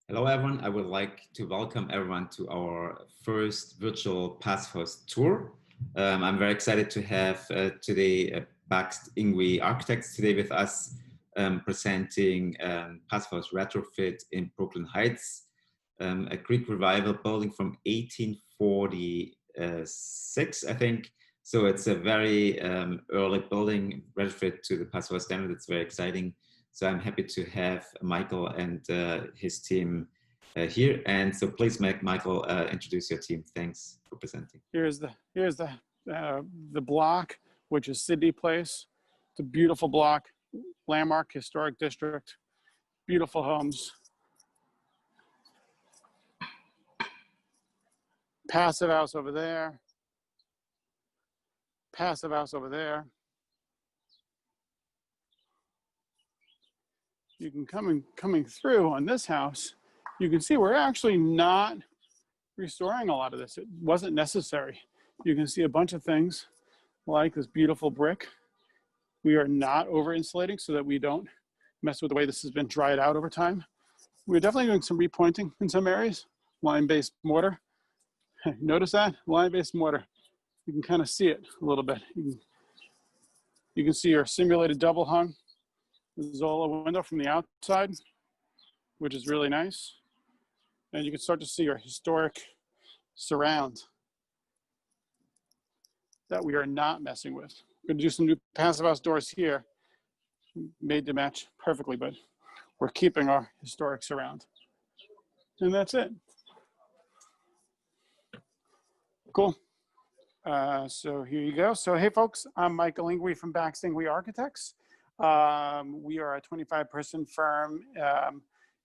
Hello, everyone. I would like to welcome everyone to our first virtual Passive House tour. I'm very excited to have today Baxt Ingwe Architects today with us presenting Passive House Retrofit in Brooklyn Heights, a Greek revival building from 1846, I think. So it's a very early building, retrofit to the Passive House standard. It's very exciting. So I'm happy to have Michael and his team here. And so please make Michael introduce your team. Thanks for presenting. Here's the block, which is Sidney Place. It's a beautiful block, landmark historic district, beautiful homes. Passive house over there. Passive house over there. You can coming through on this house, you can see we're actually not restoring a lot of this. It wasn't necessary. You can see a bunch of things like this beautiful brick. We are not over insulating so that we don't mess with the way this has been dried out over time. We're definitely doing some repointing in some areas, lime-based mortar. Notice that? Lime-based mortar. You can kind of see it a little bit. You can see our simulated double hung Zola window from the outside, which is really nice. And you can start to see our historic surround that we are not messing with. We're gonna do some new passive house doors here, made to match perfectly, but we're keeping our historic surround. And that's it. Cool. So here you go. So hey folks, I'm Michael Ingwe from Baxt Ingwe Architects. We are a 25-person firm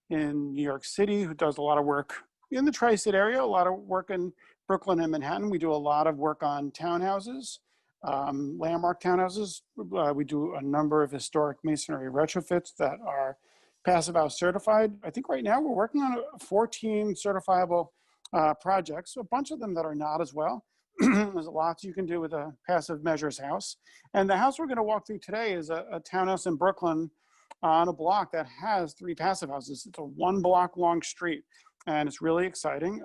in New York City who does a lot of work in the tri-state area, a lot of work in Brooklyn and Manhattan. We do a lot of work on townhouses, landmark townhouses. We do a number of historic masonry retrofits that are passive house certified. I think right now we're working on 14 certifiable projects, a bunch of them that are not as well. There's lots you can do with a passive measures house. And the house we're going to walk through today is a townhouse in Brooklyn on a block that has 3 passive houses. It's a 1 block long street, and it's really exciting.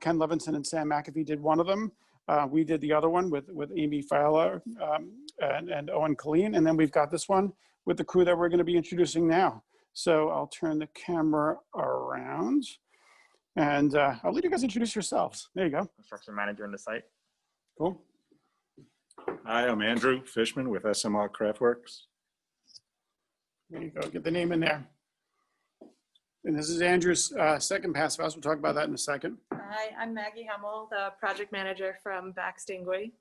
Ken Levinson and Sam McAfee did one of them. We did the other one with Amy Fowler and Owen Colleen. And then we've got this one with the crew that we're going to be introducing now. So I'll turn the camera around. And I'll let you guys introduce yourselves. There you go. Construction manager in the site. Cool. Hi, I'm Andrew Fishman with SMR Craftworks. There you go. Get the name in there. And this is Andrew's second passive house. We'll talk about that in a second. Hi, I'm Maggie Hemmel, the project manager from Baxt Ingwe.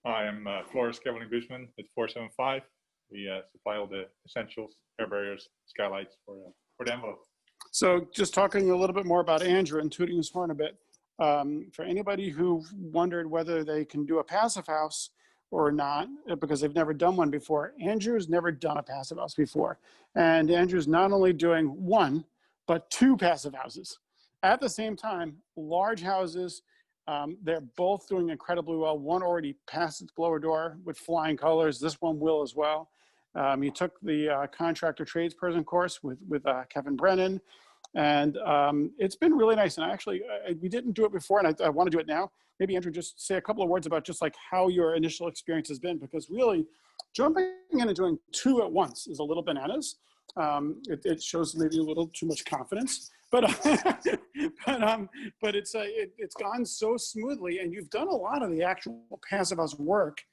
Hi, I'm Flores Kevin Guzman with 475. We supply all the essentials, air barriers, skylights for the envelope. So just talking a little bit more about Andrew and tooting his horn a bit, for anybody who wondered whether they can do a passive house or not, because they've never done one before, Andrew's never done a passive house before. And Andrew's not only doing 1, but 2 passive houses. At the same time, large houses, they're both doing incredibly well. One already passed its blower door with flying colors. This one will as well. He took the contractor tradesperson course with Kevin Brennan, and it's been really nice. And actually, we didn't do it before, and I want to do it now. Maybe Andrew, just say a couple of words about just like how your initial experience has been, because really jumping in and doing 2 at once is a little bananas. It shows maybe a little too much confidence, but it's gone so smoothly, and you've done a lot of the actual passive house work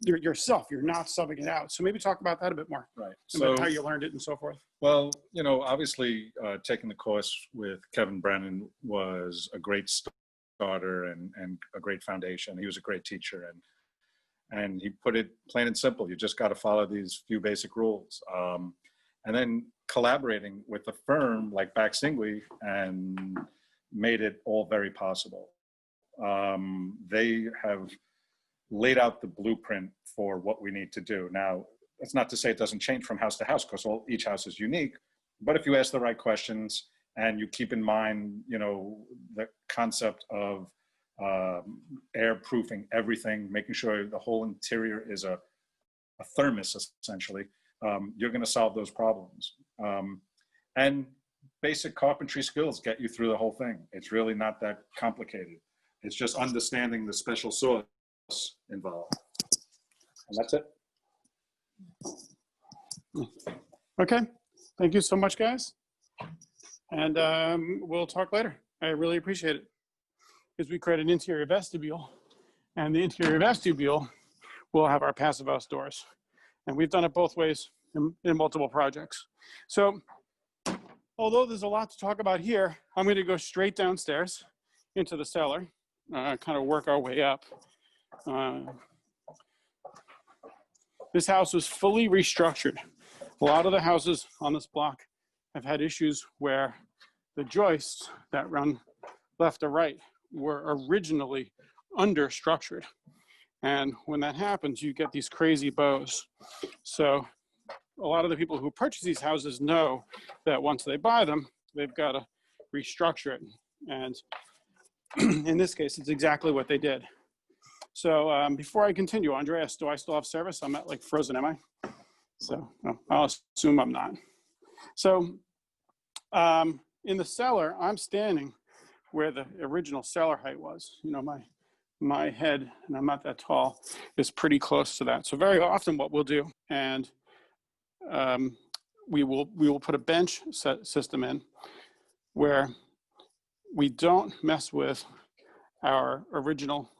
yourself. You're not subbing it out. So maybe talk about that a bit more. Right. So how you learned it and so forth. Well, you know, obviously taking the course with Kevin Brennan was a great starter and a great foundation. He was a great teacher, and he put it plain and simple. You just got to follow these few basic rules. And then collaborating with a firm like Baxt Ingwe and made it all very possible. They have laid out the blueprint for what we need to do. Now, that's not to say it doesn't change from house to house, because each house is unique. But if you ask the right questions and you keep in mind, you know, the concept of air proofing everything, making sure the whole interior is a thermos, essentially, you're going to solve those problems. And basic carpentry skills get you through the whole thing. It's really not that complicated. It's just understanding the special sauce involved. And that's it. Okay, thank you so much, guys. And we'll talk later. I really appreciate it. Because we create an interior vestibule, and the interior vestibule will have our passive house doors. And we've done it both ways in multiple projects. So although there's a lot to talk about here, I'm going to go straight downstairs into the cellar, kind of work our way up. This house was fully restructured. A lot of the houses on this block have had issues where the joists that run left or right were originally understructured. And when that happens, you get these crazy bows. So a lot of the people who purchase these houses know that once they buy them, they've got to restructure it. And in this case, it's exactly what they did. So before I continue, Andreas, do I still have service? I'm not like frozen, am I? So I'll assume I'm not. So in the cellar, I'm standing where the original cellar height was. You know, my head, and I'm not that tall, is pretty close to that. So very often what we'll do, and we will put a bench system in where we don't mess with our original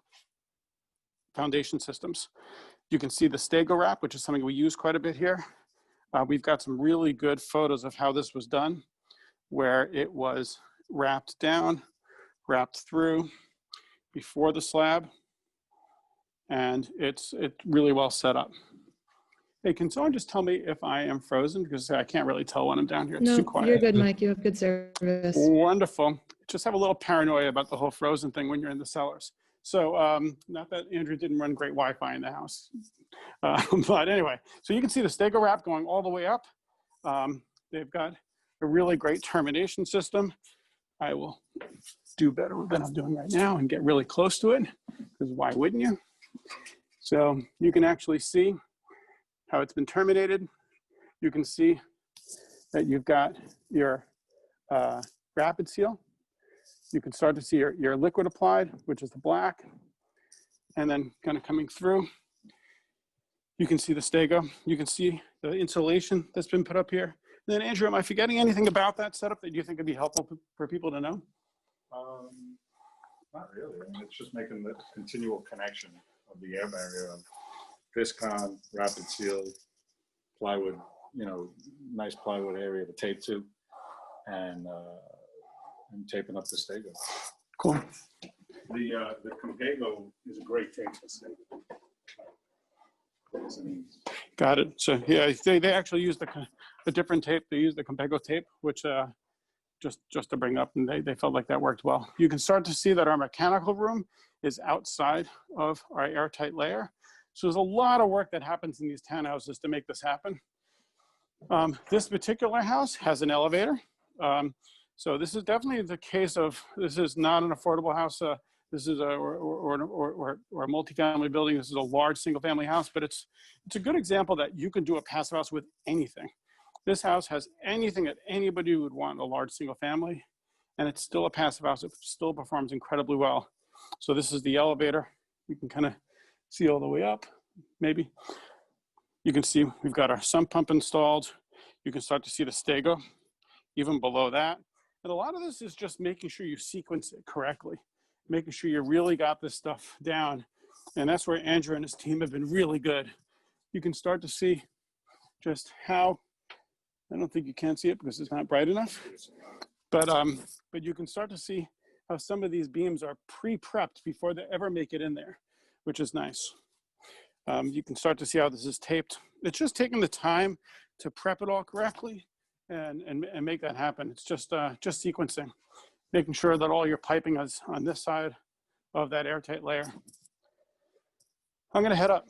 foundation systems. You can see the Stego wrap, which is something we use quite a bit here. We've got some really good photos of how this was done, where it was wrapped down, wrapped through before the slab, and it's really well set up. Hey, can someone just tell me if I am frozen? Because I can't really tell when I'm down here. It's too quiet. You're good, Mike. You have good service. Wonderful. Just have a little paranoia about the whole frozen thing when you're in the cellars. So not that Andrew didn't run great Wi-Fi in the house. But anyway, so you can see the Stego wrap going all the way up. They've got a really great termination system. I will do better than I'm doing right now and get really close to it, because why wouldn't you? So you can actually see how it's been terminated. You can see that you've got your rapid seal. You can start to see your liquid applied, which is the black, and then kind of coming through. You can see the Stego. You can see the insulation that's been put up here. And then Andrew, am I forgetting anything about that setup that you think would be helpful for people to know? Not really. I mean, it's just making the continual connection of the air barrier of Viscon, rapid seal, plywood, you know, nice plywood area to tape to, and taping up the Stego. Cool. The Compego is a great tape to Stego. Got it. So yeah, they actually use a different tape. They use the Compego tape, which just to bring up, and they felt like that worked well. You can start to see that our mechanical room is outside of our airtight layer. So there's a lot of work that happens in these townhouses to make this happen. This particular house has an elevator. So this is definitely the case of, this is not an affordable house. This is or a multifamily building. This is a large single family house, but it's a good example that you can do a passive house with anything. This house has anything that anybody would want in a large single family, and it's still a passive house. It still performs incredibly well. So this is the elevator. You can kind of see all the way up, maybe. You can see we've got our sump pump installed. You can start to see the Stego even below that. And a lot of this is just making sure you sequence it correctly, making sure you really got this stuff down. And that's where Andrew and his team have been really good. You can start to see just how, I don't think you can see it because it's not bright enough, but you can start to see how some of these beams are pre-prepped before they ever make it in there, which is nice. You can start to see how this is taped. It's just taking the time to prep it all correctly and make that happen. It's just sequencing, making sure that all your piping is on this side of that airtight layer. I'm gonna head up.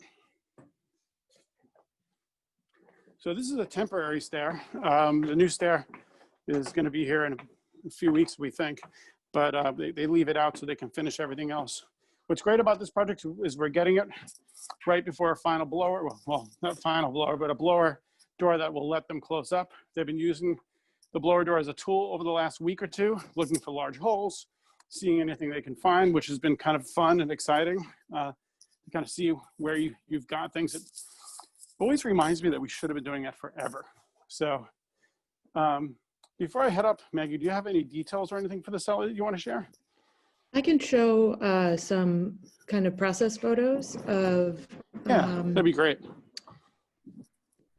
So this is a temporary stair. The new stair is gonna be here in a few weeks, we think, but they leave it out so they can finish everything else. What's great about this project is we're getting it right before a final blower, well, not final blower, but a blower door that will let them close up. They've been using the blower door as a tool over the last week or two, looking for large holes, seeing anything they can find, which has been kind of fun and exciting. To kind of see where you've got things. It always reminds me that we should have been doing that forever. So before I head up, Maggie, do you have any details or anything for the cellar that you want to share? I can show some kind of process photos of That'd be great.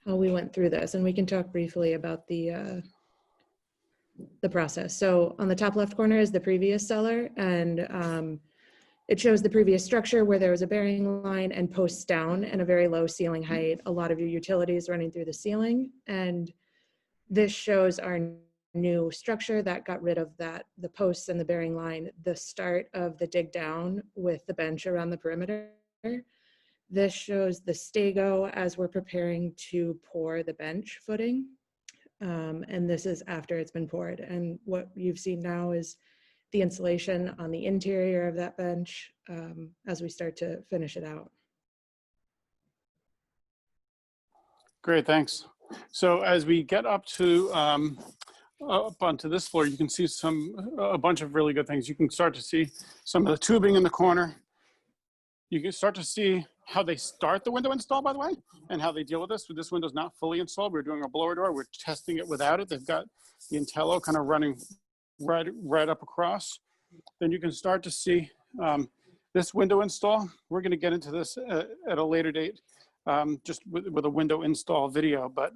how we went through this, and we can talk briefly about the process. So on the top left corner is the previous cellar, and it shows the previous structure where there was a bearing line and posts down and a very low ceiling height, a lot of your utilities running through the ceiling. And this shows our new structure that got rid of the posts and the bearing line, the start of the dig down with the bench around the perimeter. This shows the stego as we're preparing to pour the bench footing. And this is after it's been poured. And what you've seen now is the insulation on the interior of that bench as we start to finish it out. Great, thanks. So as we get up to up onto this floor, you can see a bunch of really good things. You can start to see some of the tubing in the corner. You can start to see how they start the window install, by the way, and how they deal with this. So this window's not fully installed. We're doing a blower door. We're testing it without it. They've got the Intello kind of running right up across. Then you can start to see this window install. We're going to get into this at a later date, just with a window install video. But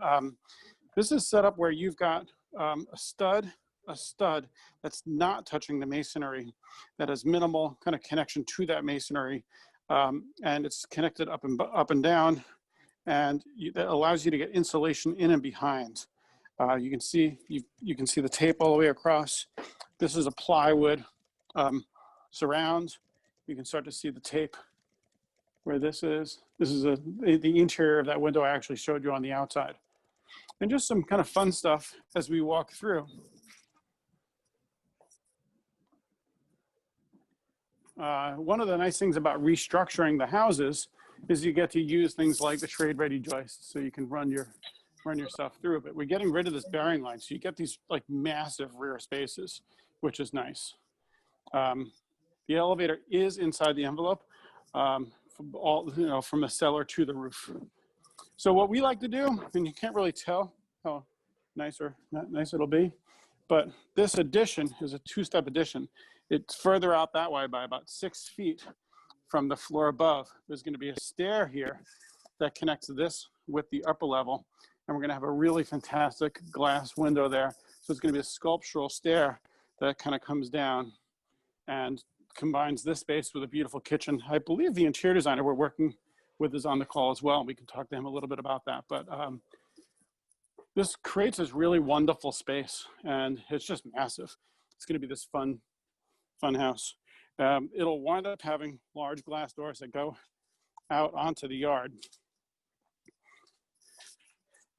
this is set up where you've got a stud that's not touching the masonry, that has minimal kind of connection to that masonry, and it's connected up and down, and that allows you to get insulation in and behind. You can see the tape all the way across. This is a plywood surround. You can start to see the tape where this is. This is the interior of that window I actually showed you on the outside. And just some kind of fun stuff as we walk through. One of the nice things about restructuring the houses is you get to use things like the trade-ready joists, so you can run your stuff through. But we're getting rid of this bearing line, so you get these like massive rear spaces, which is nice. The elevator is inside the envelope, from the cellar to the roof. So what we like to do, and you can't really tell how nice or not nice it'll be, but this addition is a two-step addition. It's further out that way by about 6 feet from the floor above. There's going to be a stair here that connects this with the upper level, and we're going to have a really fantastic glass window there. So it's going to be a sculptural stair that kind of comes down and combines this space with a beautiful kitchen. I believe the interior designer we're working with is on the call as well. We can talk to him a little bit about that. But this creates this really wonderful space, and it's just massive. It's going to be this fun house. It'll wind up having large glass doors that go out onto the yard.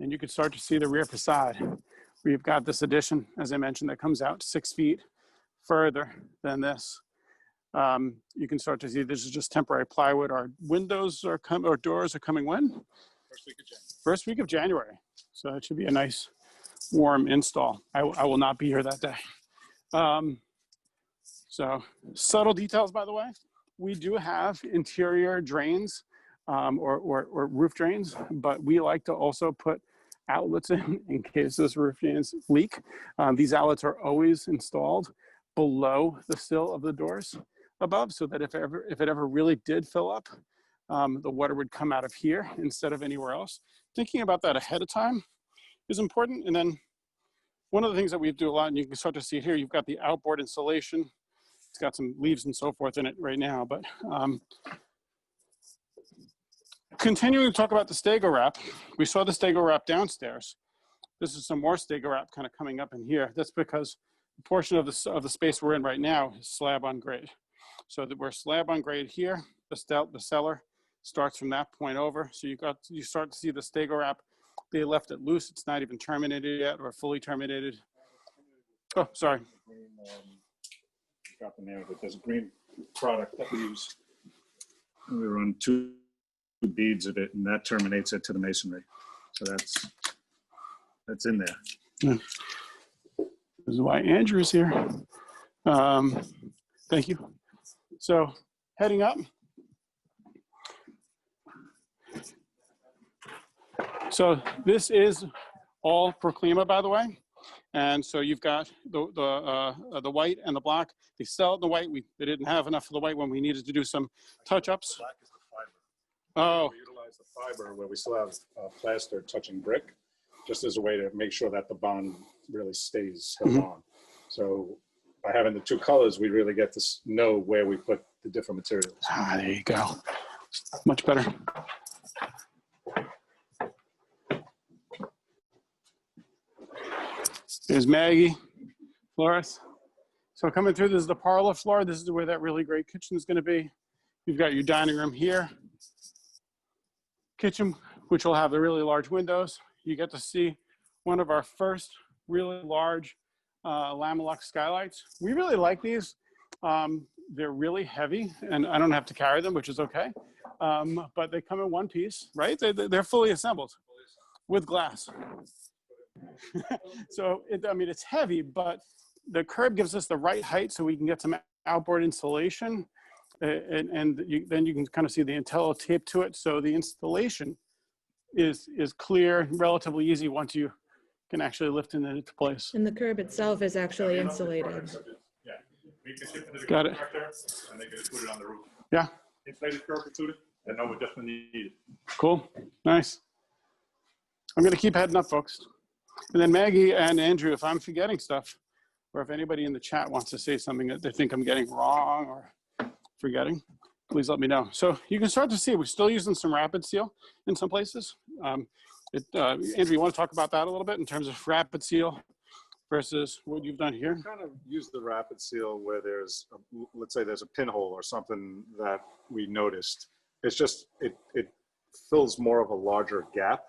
And you can start to see the rear facade. We've got this addition, as I mentioned, that comes out 6 feet further than this. You can start to see this is just temporary plywood. Our windows or doors are coming when? First week of January. First week of January. So it should be a nice warm install. I will not be here that day. So subtle details, by the way. We do have interior drains or roof drains, but we like to also put outlets in case those roof drains leak. These outlets are always installed below the sill of the doors above, so that if it ever really did fill up, the water would come out of here instead of anywhere else. Thinking about that ahead of time is important. And then one of the things that we do a lot, and you can start to see it here, you've got the outboard insulation. It's got some leaves and so forth in it right now, but continuing to talk about the stego wrap, we saw the stego wrap downstairs. This is some more stego wrap kind of coming up in here. That's because the portion of the space we're in right now is slab on grade. So that we're slab on grade here. The cellar starts from that point over. So you start to see the stego wrap. They left it loose. It's not even terminated yet or fully terminated. Oh, sorry. Got the name of it. There's a green product that we use. We run 2 beads of it, and that terminates it to the masonry. So that's in there. This is why Andrew's here. Thank you. So heading up. So this is all Proclima, by the way. And so you've got the white and the black. They sell it in the white. They didn't have enough of the white when we needed to do some touch-ups. Black is the fiber. Oh. We utilize the fiber where we still have plaster touching brick, just as a way to make sure that the bond really stays held on. So by having the two colors, we really get to know where we put the different materials. Ah, there you go. Much better. There's Maggie, Flores. So coming through, this is the parlor floor. This is where that really great kitchen is going to be. You've got your dining room here. Kitchen, which will have the really large windows. You get to see one of our first really large Lamelux skylights. We really like these. They're really heavy, and I don't have to carry them, which is okay. But they come in one piece, right? They're fully assembled with glass. So, it's heavy, but the curb gives us the right height so we can get some outboard insulation. Then you can kind of see the Intello tape to it. So the installation is clear, relatively easy once you can actually lift it into place. And the curb itself is actually insulated. Yeah, we can ship it to the Got it. contractor and they can just put it on the roof. Yeah, Insulated curb included, and no adjustment needed. cool, nice. I'm gonna keep heading up, folks. And then Maggie and Andrew, if I'm forgetting stuff, or if anybody in the chat wants to say something that they think I'm getting wrong or forgetting, please let me know. So you can start to see we're still using some rapid seal in some places. Andrew, you want to talk about that a little bit in terms of rapid seal versus what you've done here? Kind of use the rapid seal where there's, let's say there's a pinhole or something that we noticed. It's just, it fills more of a larger gap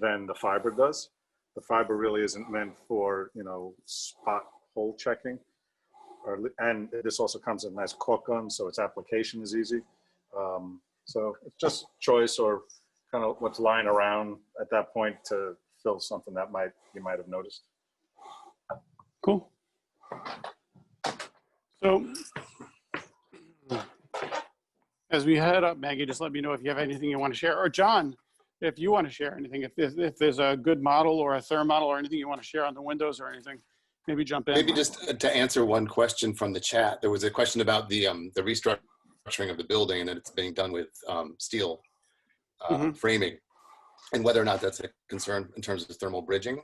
than the fiber does. The fiber really isn't meant for, spot hole checking. And this also comes in a nice cork gun, so its application is easy. So it's just choice or kind of what's lying around at that point to fill something that you might have noticed. Cool. So as we head up, Maggie, just let me know if you have anything you want to share, or John, if you want to share anything, if there's a good model or a thermodel or anything you want to share on the windows or anything, maybe jump in. Maybe just to answer one question from the chat, there was a question about the restructuring of the building and that it's being done with steel framing, and whether or not that's a concern in terms of thermal bridging.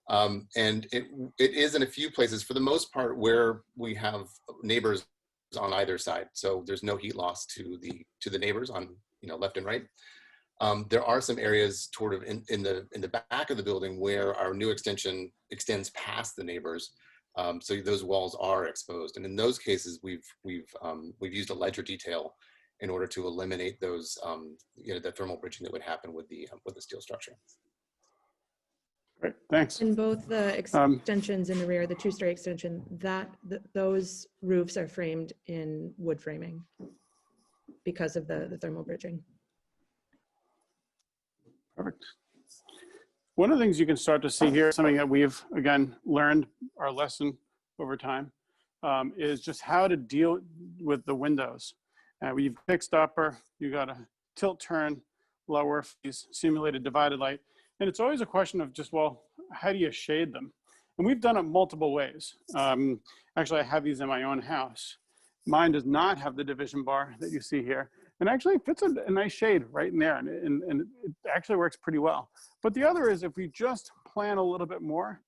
And it is in a few places, for the most part, where we have neighbors on either side. So there's no heat loss to the neighbors on left and right. There are some areas sort of in the back of the building where our new extension extends past the neighbors, so those walls are exposed. And in those cases, we've used a ledger detail in order to eliminate those the thermal bridging that would happen with the steel structure. Great, thanks. And both the extensions in the rear, the two-story extension, those roofs are framed in wood framing because of the thermal bridging. Perfect. One of the things you can start to see here, something that we've, again, learned our lesson over time, is just how to deal with the windows. We've fixed upper, you got a tilt turn, lower, these simulated divided light. And it's always a question of just, well, how do you shade them? And we've done it multiple ways. Actually, I have these in my own house. Mine does not have the division bar that you see here. And actually it fits a nice shade right in there, and it actually works pretty well. But the other is if we just plan a little bit more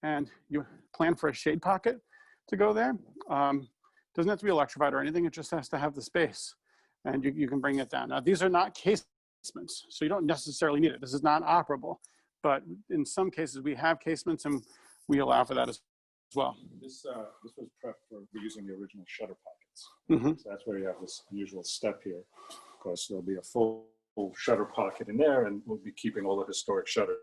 and you plan for a shade pocket to go there, doesn't have to be electrified or anything, it just has to have the space, and you can bring it down. Now these are not casements, so you don't necessarily need it. This is not operable, but in some cases we have casements and we allow for that as well. This was prepped for using the original shutter pockets. So that's where you have this unusual step here. Of course, there'll be a full shutter pocket in there, and we'll be keeping all the historic shutters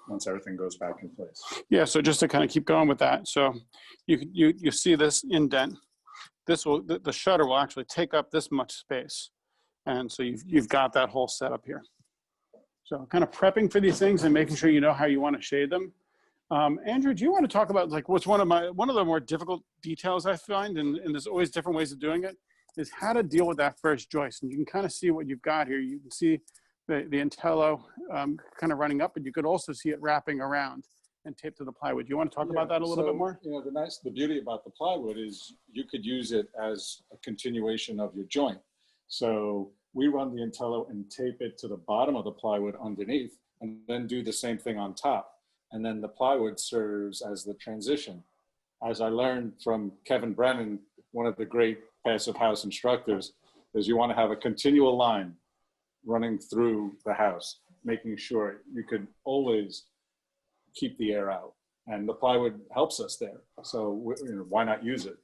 once everything goes back in place. Yeah, so just to kind of keep going with that. So you see this indent. The shutter will actually take up this much space. And so you've got that whole setup here. So kind of prepping for these things and making sure you know how you want to shade them Andrew, do you want to talk about like what's one of the more difficult details I find, and there's always different ways of doing it, is how to deal with that first joist. And you can kind of see what you've got here. You can see the Intello kind of running up, but you could also see it wrapping around and taped to the plywood. Do you want to talk about that a little bit more? You know, the beauty about the plywood is you could use it as a continuation of your joint. So we run the Intello and tape it to the bottom of the plywood underneath, and then do the same thing on top. And then the plywood serves as the transition. As I learned from Kevin Brennan, one of the great passive house instructors, is you want to have a continual line running through the house, making sure you could always keep the air out. And the plywood helps us there. So you know, why not use it?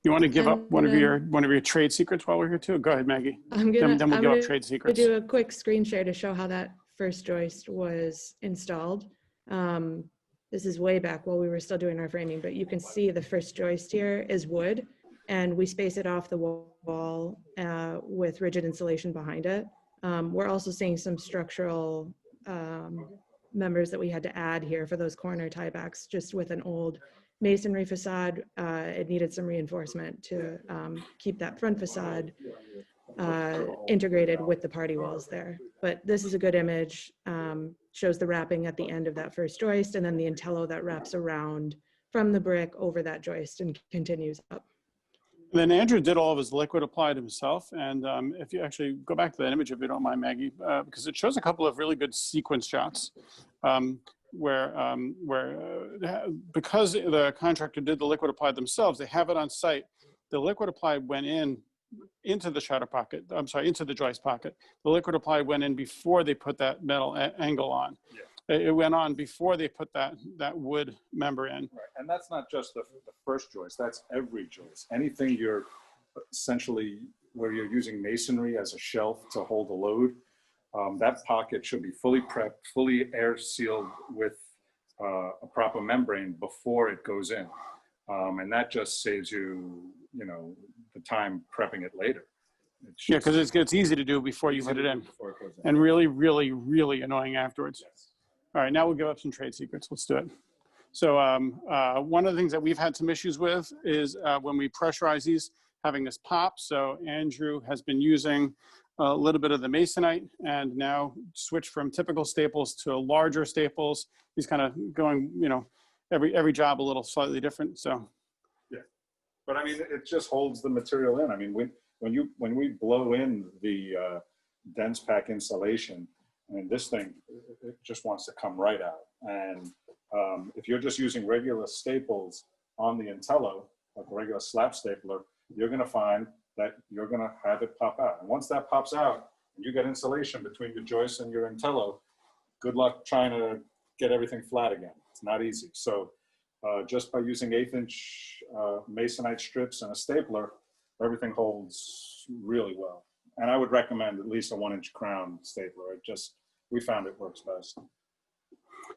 You want to give up one of your trade secrets while we're here too? Go ahead, Maggie. Then we'll give up trade secrets. Do a quick screen share to show how that first joist was installed. This is way back while we were still doing our framing, but you can see the first joist here is wood, and we space it off the wall with rigid insulation behind it. We're also seeing some structural members that we had to add here for those corner tiebacks, just with an old masonry facade. It needed some reinforcement to keep that front facade integrated with the party walls there. But this is a good image, shows the wrapping at the end of that first joist, and then the Intello that wraps around from the brick over that joist and continues up. And then Andrew did all of his liquid applied himself. And if you actually go back to that image, if you don't mind, Maggie, because it shows a couple of really good sequence shots where because the contractor did the liquid applied themselves, they have it on site. The liquid applied went into the shutter pocket, into the joist pocket. The liquid applied went in before they put that metal angle on. Yeah. It went on before they put that wood member in. Right. And that's not just the first joist, that's every joist. Anything you're essentially, where you're using masonry as a shelf to hold the load, that pocket should be fully prepped, fully air sealed with a proper membrane before it goes in. And that just saves you, you know, the time prepping it later. Yeah, because it's easy to do before you put it in, and really, really, really annoying afterwards. Yes. All right, now we'll give up some trade secrets. Let's do it. So one of the things that we've had some issues with is when we pressurize these, having this pop. So Andrew has been using a little bit of the Masonite and now switch from typical staples to larger staples. He's kind of going, you know, every job a little slightly different. So. But I mean, it just holds the material in. I mean, when we blow in the dense pack insulation, I mean, this thing, it just wants to come right out. And if you're just using regular staples on the Intello, like a regular slap stapler, you're going to find that you're going to have it pop out. And once that pops out, and you get insulation between your joist and your Intello, good luck trying to get everything flat again. It's not easy. So just by using 1/8-inch Masonite strips and a stapler, everything holds really well. And I would recommend at least a 1-inch crown stapler. We found it works best.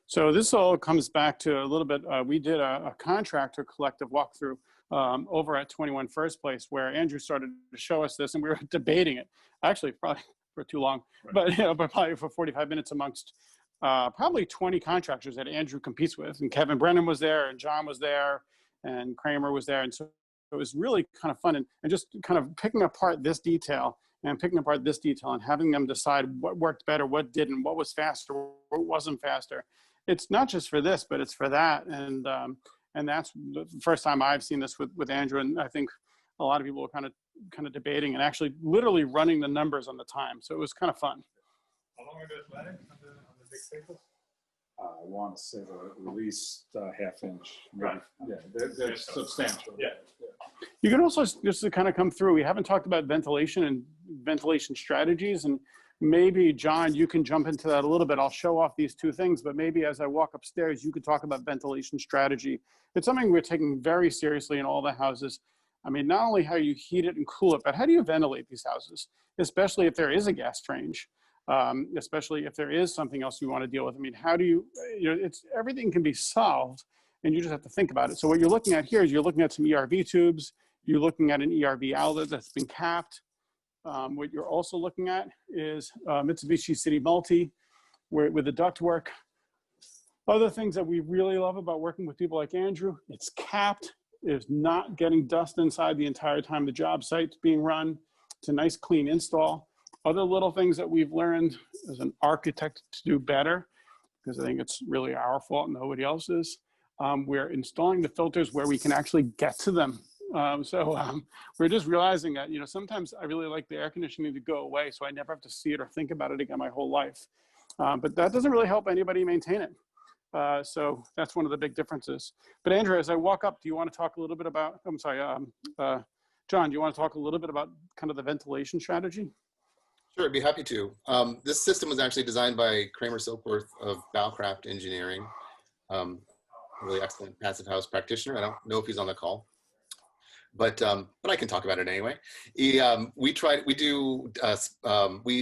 So this all comes back to a little bit, we did a contractor collective walkthrough over at 21 First Place, where Andrew started to show us this, and we were debating it, actually probably for too long, right. But, you know, but probably for 45 minutes amongst probably 20 contractors that Andrew competes with. And Kevin Brennan was there, and John was there, and Kramer was there. And so it was really kind of fun, and just kind of picking apart this detail and having them decide what worked better, what didn't, what was faster, what wasn't faster. It's not just for this, but it's for that. And that's the first time I've seen this with Andrew. And I think a lot of people were kind of debating and actually literally running the numbers on the time. So it was kind of fun. How long are those running on the big staples? I want to say at least half-inch. Right. Yeah, they're substantial. Yeah. You can also, just to kind of come through, we haven't talked about ventilation and ventilation strategies, and maybe John, you can jump into that a little bit. I'll show off these two things, but maybe as I walk upstairs, you could talk about ventilation strategy. It's something we're taking very seriously in all the houses. I mean, not only how you heat it and cool it, but how do you ventilate these houses, especially if there is a gas range, especially if there is something else you want to deal with. I mean, how do you know, everything can be solved, and you just have to think about it. So what you're looking at here is you're looking at some ERV tubes, you're looking at an ERV outlet that's been capped. What you're also looking at is Mitsubishi City Multi with the ductwork. Other things that we really love about working with people like Andrew, it's capped. It's not getting dust inside the entire time the job site's being run. It's a nice clean install. Other little things that we've learned as an architect to do better, because I think it's really our fault, nobody else's. We're installing the filters where we can actually get to them. We're just realizing that, you know, sometimes I really like the air conditioning to go away so I never have to see it or think about it again my whole life. But that doesn't really help anybody maintain it. So that's one of the big differences. But Andrew, as I walk up, do you want to talk a little bit about, I'm sorry, John, do you want to talk a little bit about kind of the ventilation strategy? Sure, I'd be happy to. This system was actually designed by Kramer Silkworth of Bowcraft Engineering, a really excellent passive house practitioner. I don't know if he's on the call, but I can talk about it anyway. We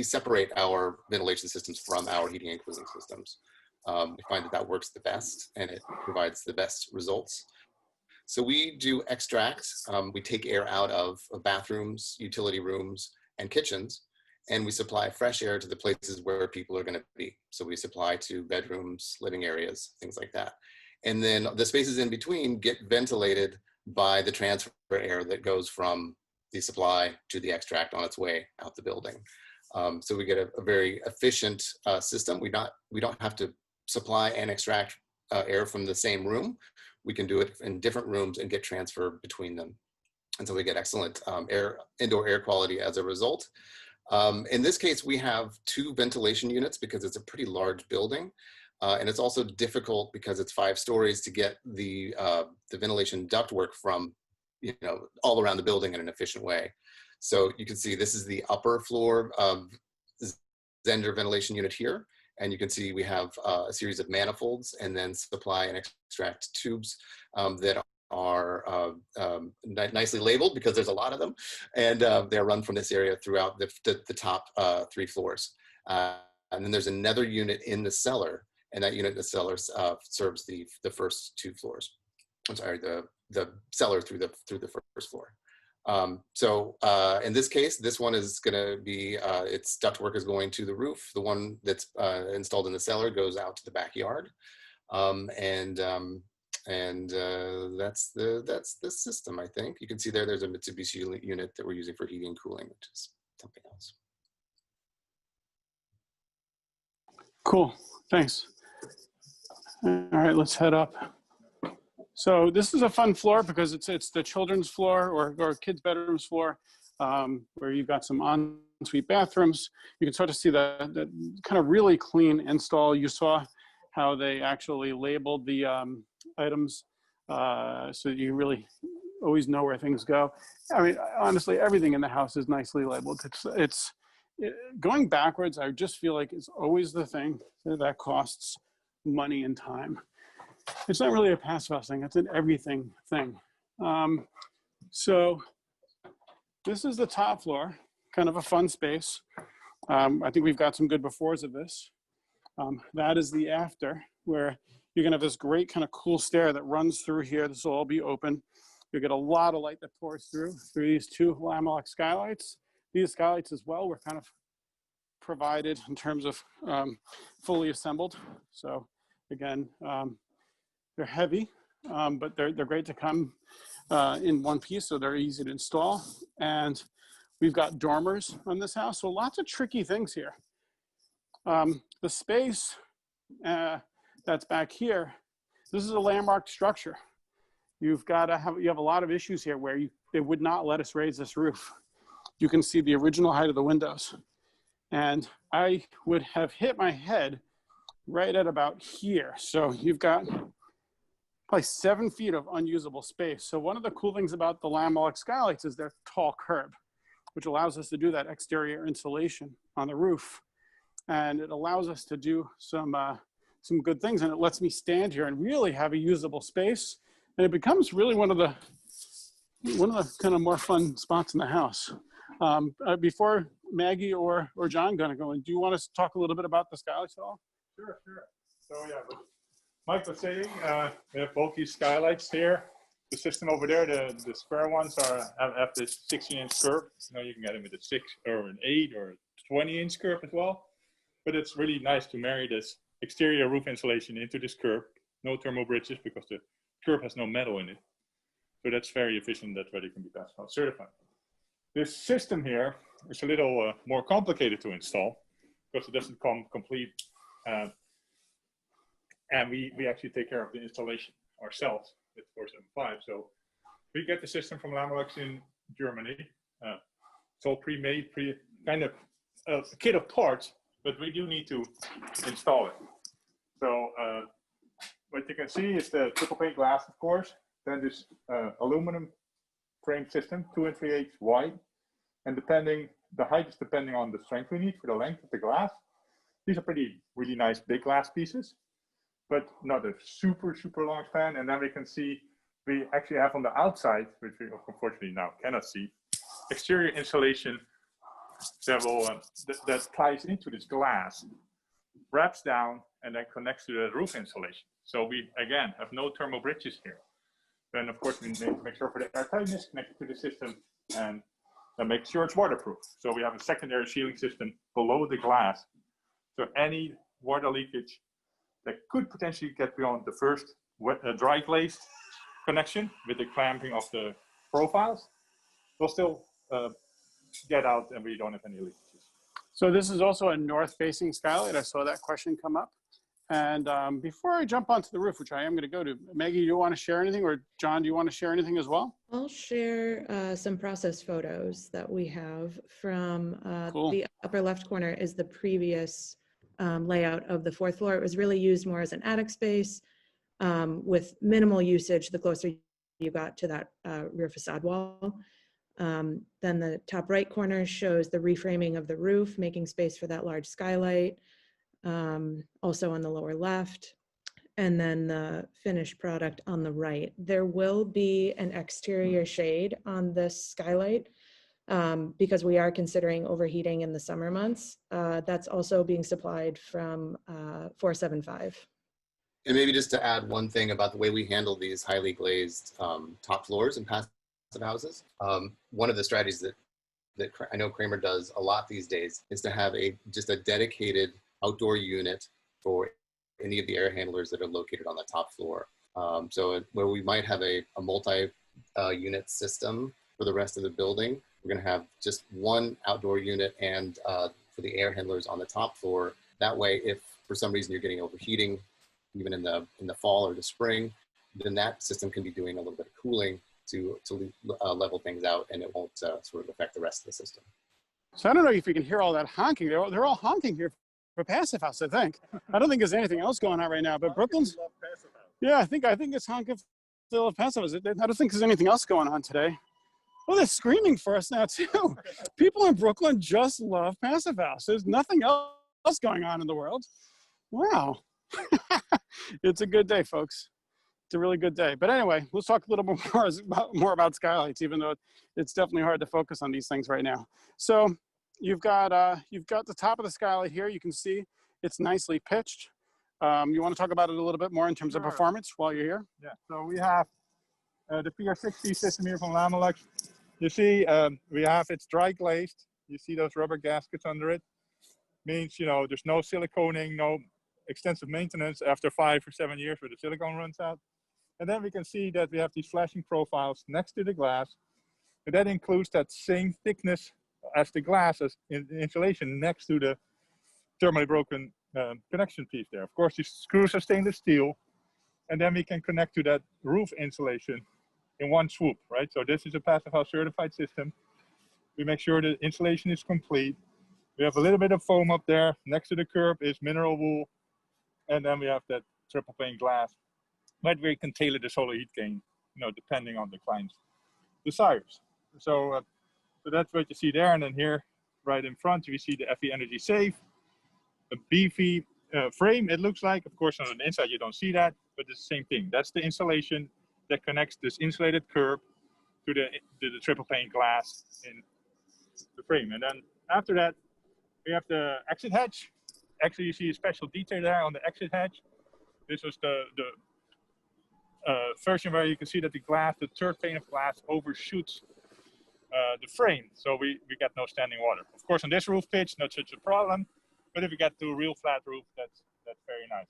separate our ventilation systems from our heating and cooling systems. We find that works the best and it provides the best results. So we do extract. We take air out of bathrooms, utility rooms, and kitchens, and we supply fresh air to the places where people are going to be. So we supply to bedrooms, living areas, things like that. And then the spaces in between get ventilated by the transfer air that goes from the supply to the extract on its way out the building. So we get a very efficient system. We don't have to supply and extract air from the same room. We can do it in different rooms and get transfer between them. And so we get excellent indoor air quality as a result. In this case, we have 2 ventilation units because it's a pretty large building. And it's also difficult because it's 5 stories to get the ventilation ductwork from, you know, all around the building in an efficient way. So you can see this is the upper floor of Zender ventilation unit here. And you can see we have a series of manifolds and then supply and extract tubes that are nicely labeled because there's a lot of them. And they're run from this area throughout the top 3 floors. And then there's another unit in the cellar, and that unit in the cellar serves the first 2 floors. I'm sorry, the cellar through the first floor. So in this case, this one is going to be, its ductwork is going to the roof. The one that's installed in the cellar goes out to the backyard. And that's the system, I think. You can see there's a Mitsubishi unit that we're using for heating and cooling, which is something else. Cool, thanks. All right, let's head up. So this is a fun floor because it's the children's floor or kids' bedrooms floor, where you've got some ensuite bathrooms. You can start to see the kind of really clean install. You saw how they actually labeled the items so you really always know where things go. I mean, honestly, everything in the house is nicely labeled. Going backwards, I just feel like it's always the thing that costs money and time. It's not really a passive house thing, it's an everything thing. So this is the top floor, kind of a fun space. I think we've got some good befores of this. That is the after, where you're gonna have this great kind of cool stair that runs through here. This will all be open. You'll get a lot of light that pours through these 2 Lamelux skylights. These skylights as well were kind of provided in terms of fully assembled. So again, they're heavy, but they're great to come in one piece, so they're easy to install. And we've got dormers on this house, so lots of tricky things here. The space that's back here, this is a landmark structure. You have a lot of issues here where they would not let us raise this roof. You can see the original height of the windows. And I would have hit my head right at about here. So you've got probably 7 feet of unusable space. So one of the cool things about the Lamelux skylights is their tall curb, which allows us to do that exterior insulation on the roof. And it allows us to do some good things. And it lets me stand here and really have a usable space. And it becomes really one of the kind of more fun spots in the house. Before Maggie or John gonna go in, do you want us to talk a little bit about the skylights at all? Sure. So yeah, but Mike was saying we have both these skylights here. The system over there, the square ones have this 16-inch curve. You know, you can get them with a 6 or an 8 or 20-inch curve as well. But it's really nice to marry this exterior roof insulation into this curb. No thermal bridges because the curb has no metal in it. So that's very efficient. That's why they can be passed-out certified. This system here is a little more complicated to install because it doesn't come complete. And we actually take care of the installation ourselves with 475. So we get the system from Lamellux in Germany. It's all pre-made, kind of a kit of parts, but we do need to install it. So what you can see is the triple pane glass, of course. Then this aluminum frame system, 2 3/8 wide, and the height is depending on the strength we need for the length of the glass. These are really nice big glass pieces, but not a super long span. And then we can see we actually have on the outside, which we unfortunately now cannot see, exterior insulation that will that ties into this glass, wraps down, and then connects to the roof insulation. So we again have no thermal bridges here. Then of course we need to make sure for the airtightness connected to the system and make sure it's waterproof. So we have a secondary sealing system below the glass. So any water leakage that could potentially get beyond the first dry glazed connection with the clamping of the profiles will still get out and we don't have any leakages. So this is also a north-facing skylight. I saw that question come up. And before I jump onto the roof, which I am going to go to, Maggie, do you want to share anything? Or John, do you want to share anything as well? I'll share some process photos that we have from Cool. The upper left corner is the previous layout of the fourth floor. It was really used more as an attic space with minimal usage the closer you got to that rear facade wall. Then the top right corner shows the reframing of the roof, making space for that large skylight. Also on the lower left, and then the finished product on the right. There will be an exterior shade on this skylight because we are considering overheating in the summer months. That's also being supplied from 475. And maybe just to add one thing about the way we handle these highly glazed top floors in passive houses. One of the strategies that I know Kramer does a lot these days is to have just a dedicated outdoor unit for any of the air handlers that are located on the top floor. So where we might have a multi-unit system for the rest of the building, we're gonna have just one outdoor unit and for the air handlers on the top floor. That way, if for some reason you're getting overheating, even in the fall or the spring, then that system can be doing a little bit of cooling to level things out, and it won't sort of affect the rest of the system. So I don't know if you can hear all that honking. They're all honking here for Passive House, I think. I don't think there's anything else going on right now, but Brooklyn's, yeah, I think it's honking still of Passive House. I don't think there's anything else going on today. Well, they're screaming for us now too. People in Brooklyn just love Passive House. There's nothing else going on in the world. Wow. It's a good day, folks. It's a really good day. But anyway, let's talk a little bit more about skylights, even though it's definitely hard to focus on these things right now. So you've got the top of the skylight here. You can see it's nicely pitched. You want to talk about it a little bit more in terms of performance while you're here? Yeah, so we have the PR60 system here from Lamellux. You see, it's dry glazed. You see those rubber gaskets under it. Means, there's no siliconing, no extensive maintenance after 5 or 7 years where the silicone runs out. And then we can see that we have these flashing profiles next to the glass. And that includes that same thickness as the glass, as in insulation next to the thermally broken connection piece there. Of course, these screws are stainless steel, and then we can connect to that roof insulation in one swoop, right? So this is a Passive House certified system. We make sure the insulation is complete. We have a little bit of foam up there. Next to the curb is mineral wool, and then we have that triple pane glass. But we can tailor the solar heat gain, depending on the client's desires. So that's what you see there. And then here, right in front, we see the FE Energy Safe, a beefy frame, it looks like. Of course, on the inside, you don't see that, but it's the same thing. That's the insulation that connects this insulated curb to the triple pane glass in the frame. And then after that, we have the exit hatch. Actually, you see a special detail there on the exit hatch. This was the version where you can see that the third pane of glass overshoots the frame, so we get no standing water. Of course, on this roof pitch, not such a problem. But if you get to a real flat roof, that's very nice.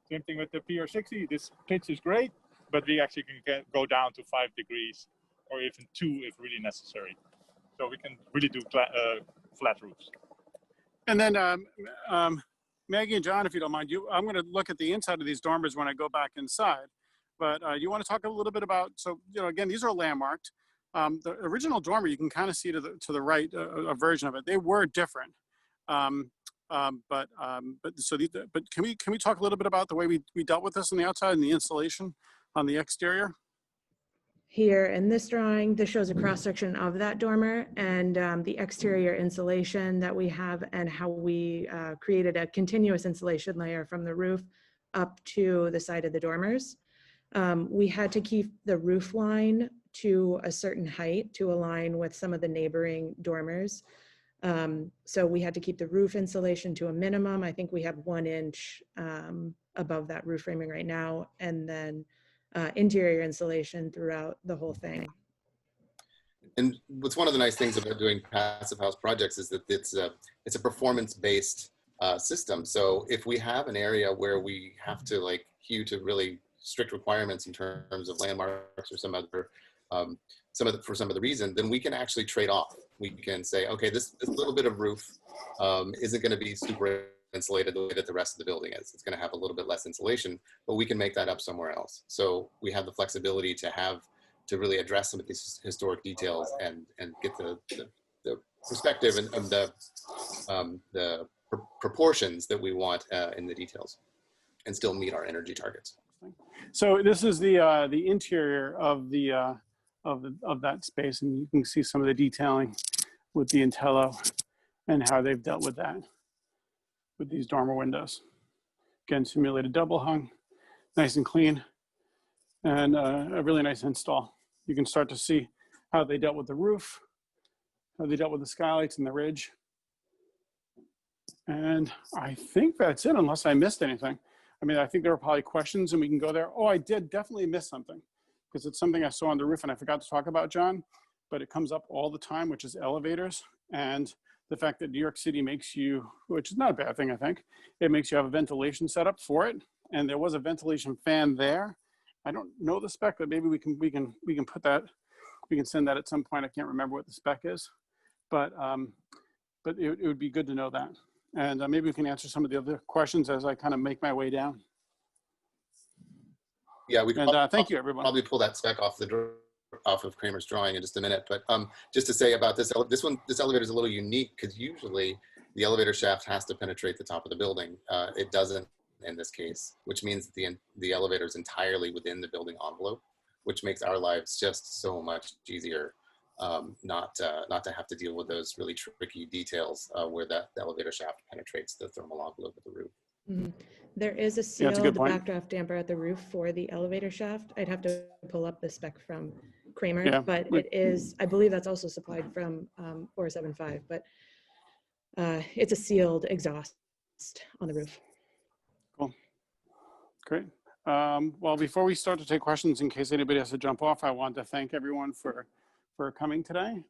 Same thing with the PR60. This pitch is great, but we actually can go down to 5 degrees or even 2 if really necessary. So we can really do flat roofs. And then Maggie and John, if you don't mind, I'm going to look at the inside of these dormers when I go back inside. But you want to talk a little bit about, so, you know, again, these are landmarked. The original dormer, you can kind of see to the right a version of it. They were different. But can we talk a little bit about the way we dealt with this on the outside and the insulation on the exterior? Here in this drawing, this shows a cross-section of that dormer and the exterior insulation that we have and how we created a continuous insulation layer from the roof up to the side of the dormers. We had to keep the roof line to a certain height to align with some of the neighboring dormers. So we had to keep the roof insulation to a minimum. I think we have 1 inch above that roof framing right now, and then interior insulation throughout the whole thing. And what's one of the nice things about doing passive house projects is that it's a performance-based system. So if we have an area where we have to like hew to really strict requirements in terms of landmarks or some other for some other reason, then we can actually trade off. We can say, okay, this little bit of roof isn't going to be super insulated the way that the rest of the building is. It's going to have a little bit less insulation, but we can make that up somewhere else. So we have the flexibility to really address some of these historic details and get the perspective and the proportions that we want in the details, and still meet our energy targets. So this is the interior of that space, and you can see some of the detailing with the Intello and how they've dealt with that with these dormer windows. Again, simulated double hung, nice and clean, and a really nice install. You can start to see how they dealt with the roof, how they dealt with the skylights and the ridge. And I think that's it, unless I missed anything. I mean, I think there are probably questions and we can go there. Oh, I did definitely miss something, because it's something I saw on the roof and I forgot to talk about, John, but it comes up all the time, which is elevators. And the fact that New York City makes you, which is not a bad thing, I think, it makes you have a ventilation setup for it. And there was a ventilation fan there. I don't know the spec, but maybe we can put that, we can send that at some point. I can't remember what the spec is, but it would be good to know that. And maybe we can answer some of the other questions as I kind of make my way down. Yeah, we can. Thank you, everyone. Probably pull that spec off of Kramer's drawing in just a minute. But just to say about this elevator is a little unique because usually the elevator shaft has to penetrate the top of the building. It doesn't in this case, which means that the elevator is entirely within the building envelope, which makes our lives just so much easier. Not to have to deal with those really tricky details where the elevator shaft penetrates the thermal envelope of the roof. Mm-hmm. There is a sealed backdraft damper at the roof for the elevator shaft. I'd have to pull up the spec from Kramer, but it is, I believe that's also supplied from 475, but it's a sealed exhaust on the roof. Cool, great. Well, before we start to take questions, in case anybody has to jump off, I want to thank everyone for coming today.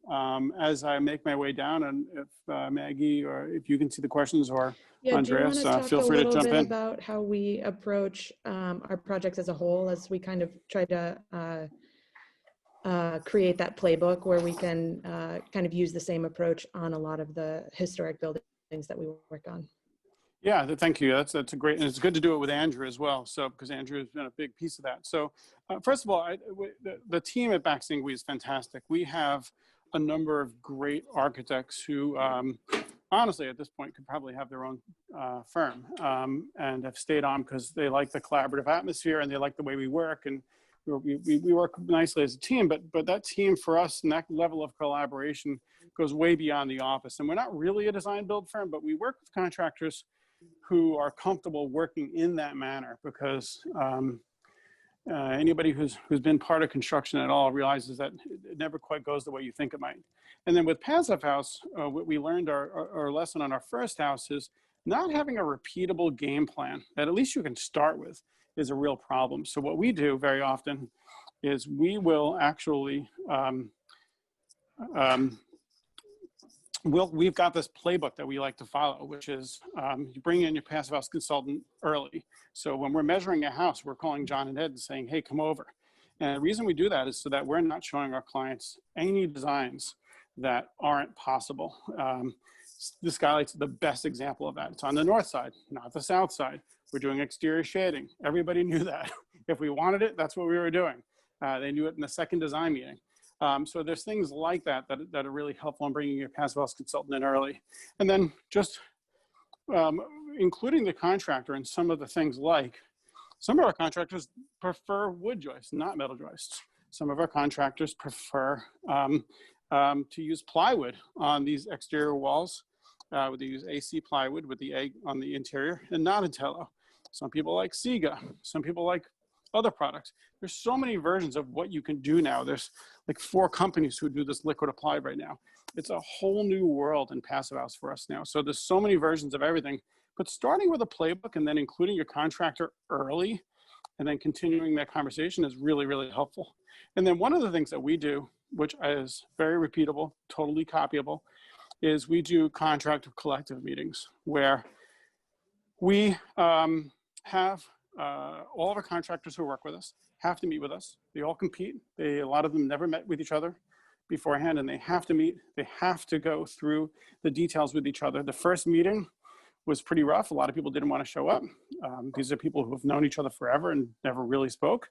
As I make my way down, and if Maggie or if you can see the questions, or Andreas, feel free to jump in. Do you want to talk a little bit about how we approach our projects as a whole, as we kind of try to create that playbook where we can kind of use the same approach on a lot of the historic buildings that we work on? Yeah, thank you. That's a great, and it's good to do it with Andrew as well. So, because Andrew has been a big piece of that. So, first of all, the team at Baxter Ingwe is fantastic. We have a number of great architects who, honestly, at this point, could probably have their own firm and have stayed on because they like the collaborative atmosphere and they like the way we work, and we work nicely as a team. But that team for us and that level of collaboration goes way beyond the office. And we're not really a design build firm, but we work with contractors who are comfortable working in that manner, because anybody who's been part of construction at all realizes that it never quite goes the way you think it might. And then with Passive House, what we learned our lesson on our first house is not having a repeatable game plan that at least you can start with is a real problem. So what we do very often is we will actually we've got this playbook that we like to follow, which is you bring in your passive house consultant early. So when we're measuring a house, we're calling John and Ed and saying, hey, come over. And the reason we do that is so that we're not showing our clients any designs that aren't possible. This skylight's the best example of that. It's on the north side, not the south side. We're doing exterior shading. Everybody knew that. If we wanted it, that's what we were doing. They knew it in the second design meeting. So there's things like that are really helpful in bringing your passive house consultant in early. And then just including the contractor in some of the things like, some of our contractors prefer wood joists, not metal joists. Some of our contractors prefer to use plywood on these exterior walls. They use AC plywood with the egg on the interior and not Intello. Some people like Sega. Some people like other products. There's so many versions of what you can do now. There's like 4 companies who do this liquid applied right now. It's a whole new world in passive house for us now. So there's so many versions of everything, but starting with a playbook and then including your contractor early and then continuing that conversation is really, really helpful. And then one of the things that we do, which is very repeatable, totally copyable, is we do contract collective meetings where we have all of our contractors who work with us have to meet with us. They all compete. A lot of them never met with each other beforehand, and they have to meet. They have to go through the details with each other. The first meeting was pretty rough. A lot of people didn't want to show up. These are people who have known each other forever and never really spoke,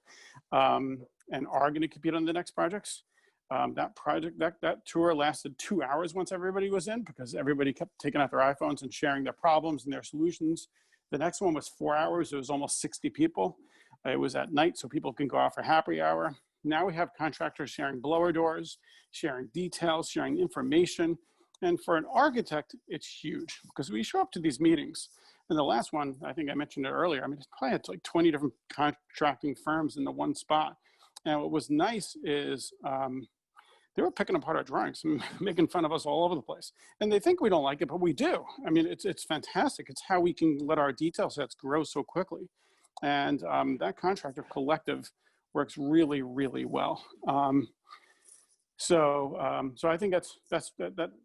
and are going to compete on the next projects. That tour lasted 2 hours once everybody was in, because everybody kept taking out their iPhones and sharing their problems and their solutions. The next one was 4 hours. It was almost 60 people. It was at night, so people can go out for happy hour. Now we have contractors sharing blower doors, sharing details, sharing information. And for an architect, it's huge, because we show up to these meetings. And the last one, I think I mentioned it earlier, I mean, it's probably had like 20 different contracting firms in the one spot. And what was nice is they were picking apart our drawings and making fun of us all over the place. And they think we don't like it, but we do. I mean, it's fantastic. It's how we can let our detail sets grow so quickly. And that contractor collective works really, really well. So I think that's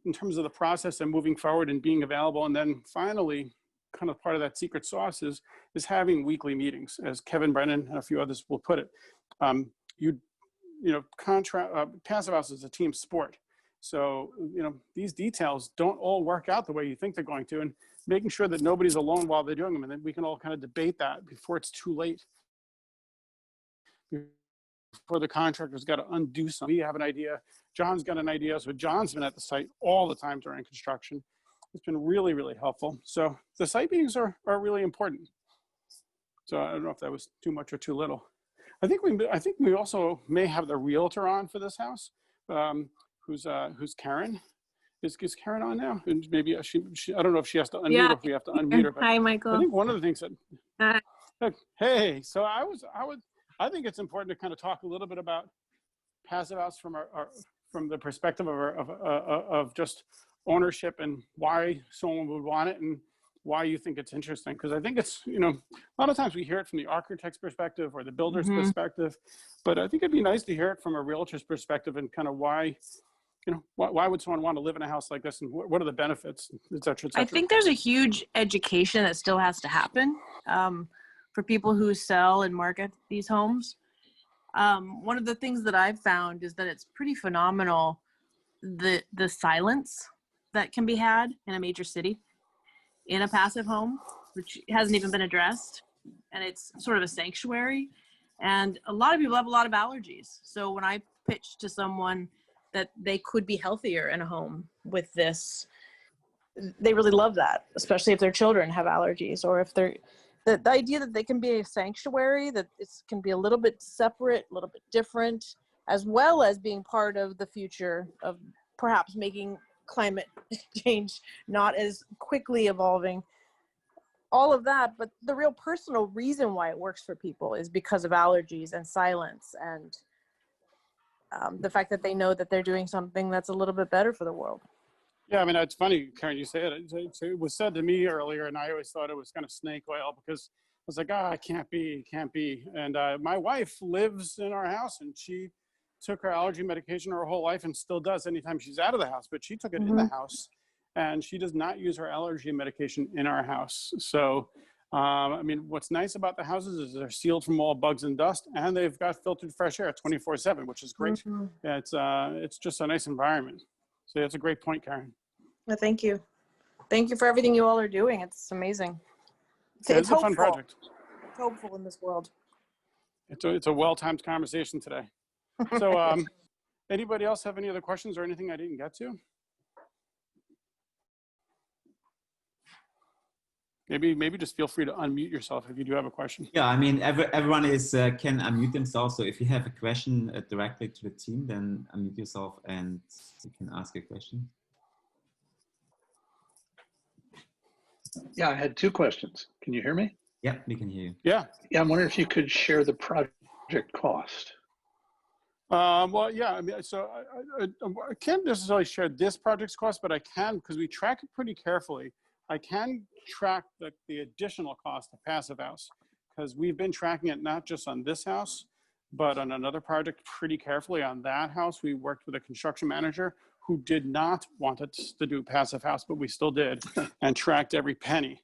in terms of the process and moving forward and being available. And then finally, kind of part of that secret sauce is having weekly meetings, as Kevin Brennan and a few others will put it. Passive house is a team sport. So, these details don't all work out the way you think they're going to, and making sure that nobody's alone while they're doing them. And then we can all kind of debate that before it's too late. Before the contractor's got to undo something. We have an idea. John's got an idea. So John's been at the site all the time during construction. It's been really, really helpful. So the site meetings are really important. So I don't know if that was too much or too little. I think we also may have the realtor on for this house, who's Karen. Is Karen on now? And maybe she I don't know if she has to unmute or if we have to unmute her. But Hi, Michael. I think one of the things that hey, so I think it's important to kind of talk a little bit about passive house from the perspective of just ownership and why someone would want it and why you think it's interesting. Because I think it's, a lot of times we hear it from the architect's perspective or the builder's perspective, but I think it'd be nice to hear it from a realtor's perspective and kind of why would someone want to live in a house like this, and what are the benefits, et cetera, et cetera. I think there's a huge education that still has to happen for people who sell and market these homes. One of the things that I've found is that it's pretty phenomenal, the silence that can be had in a major city in a passive home, which hasn't even been addressed. And it's sort of a sanctuary. And a lot of people have a lot of allergies. So when I pitch to someone that they could be healthier in a home with this, they really love that, especially if their children have allergies, or if they're, the idea that they can be a sanctuary, that it can be a little bit separate, a little bit different, as well as being part of the future of perhaps making climate change not as quickly evolving, all of that. But the real personal reason why it works for people is because of allergies and silence, and the fact that they know that they're doing something that's a little bit better for the world. Yeah, I mean, it's funny, Karen, you say it. It was said to me earlier, and I always thought it was kind of snake oil, because I was like, it can't be. And my wife lives in our house, and she took her allergy medication her whole life and still does anytime she's out of the house, but she took it in the house, and she does not use her allergy medication in our house. So, I mean, what's nice about the houses is they're sealed from all bugs and dust, and they've got filtered fresh air 24/7, which is great. Yeah, it's just a nice environment. So that's a great point, Karen. Well, thank you. Thank you for everything you all are doing. It's amazing. It's a fun project. It's hopeful in this world. It's a well-timed conversation today. So anybody else have any other questions or anything I didn't get to? Maybe just feel free to unmute yourself if you do have a question. Yeah, I mean, everyone is can unmute themselves. So if you have a question directly to the team, then unmute yourself and you can ask a question. Yeah, I had two questions. Can you hear me? Yeah, we can hear you. Yeah. Yeah, I'm wondering if you could share the project cost. Well, yeah, I mean, so I can't necessarily share this project's cost, but I can, because we track it pretty carefully. I can track the additional cost of Passive House, because we've been tracking it not just on this house, but on another project pretty carefully. On that house, we worked with a construction manager who did not want us to do Passive House, but we still did, and tracked every penny.